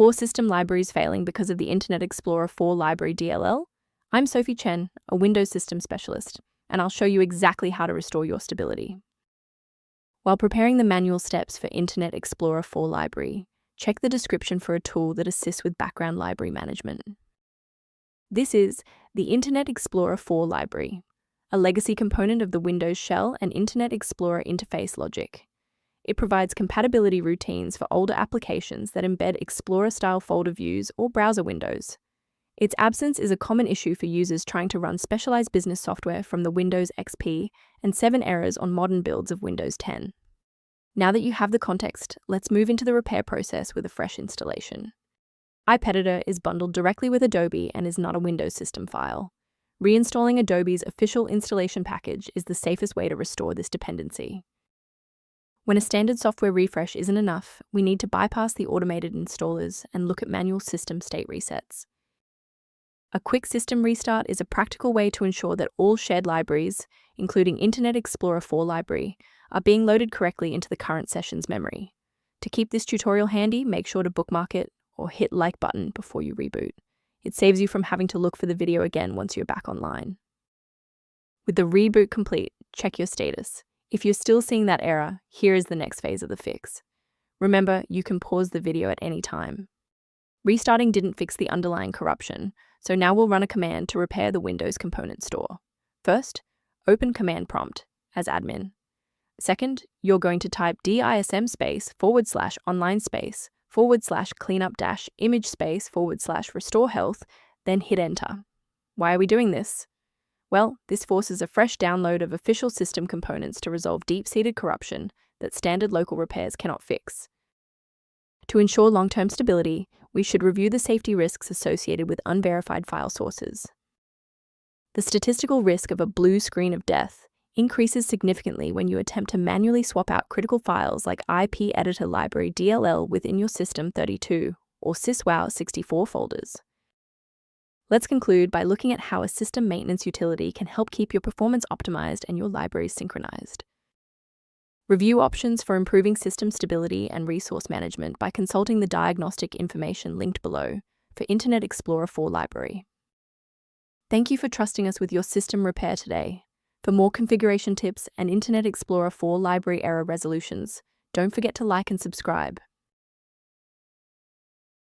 core system libraries failing because of the Internet Explorer 4 Library DLL? I'm Sophie Chen, a Windows system specialist, and I'll show you exactly how to restore your stability. While preparing the manual steps for Internet Explorer 4 Library, check the description for a tool that assists with background library management. This is the Internet Explorer 4 Library, a legacy component of the Windows shell and Internet Explorer interface logic. It provides compatibility routines for older applications that embed Explorer-style folder views or browser windows. Its absence is a common issue for users trying to run specialized business software from the Windows XP and 7 errors on modern builds of Windows 10. Now that you have the context, let's move into the repair process with a fresh installation. Ie4.dll is bundled directly with Adobe and is not a Windows system file. Reinstalling Adobe's official installation package is the safest way to restore this dependency. When a standard software refresh isn't enough, we need to bypass the automated installers and look at manual system state resets. A quick system restart is a practical way to ensure that all shared libraries, including Internet Explorer 4 Library, are being loaded correctly into the current session's memory. To keep this tutorial handy, make sure to bookmark it or hit like button before you reboot. It saves you from having to look for the video again once you're back online. With the reboot complete, check your status. If you're still seeing that error, here is the next phase of the fix. Remember, you can pause the video at any time. Restarting didn't fix the underlying corruption, so now we'll run a command to repair the Windows component store. First, open command prompt as admin. Second, you're going to type dism /online /cleanup -image /restore health, then hit enter. Why are we doing this? Well, this forces a fresh download of official system components to resolve deep-seated corruption that standard local repairs cannot fix. To ensure long-term stability, we should review the safety risks associated with unverified file sources. The statistical risk of a blue screen of death increases significantly when you attempt to manually swap out critical files like Ie4.dll Library DLL within your System 32 or syswow 64 folders. Let's conclude by looking at how a system maintenance utility can help keep your performance optimized and your libraries synchronized. Review options for improving system stability and resource management by consulting the diagnostic information linked below for Internet Explorer 4 Library. Thank you for trusting us with your system repair today. For more configuration tips and Internet Explorer 4 Library error resolutions, don't forget to like and subscribe.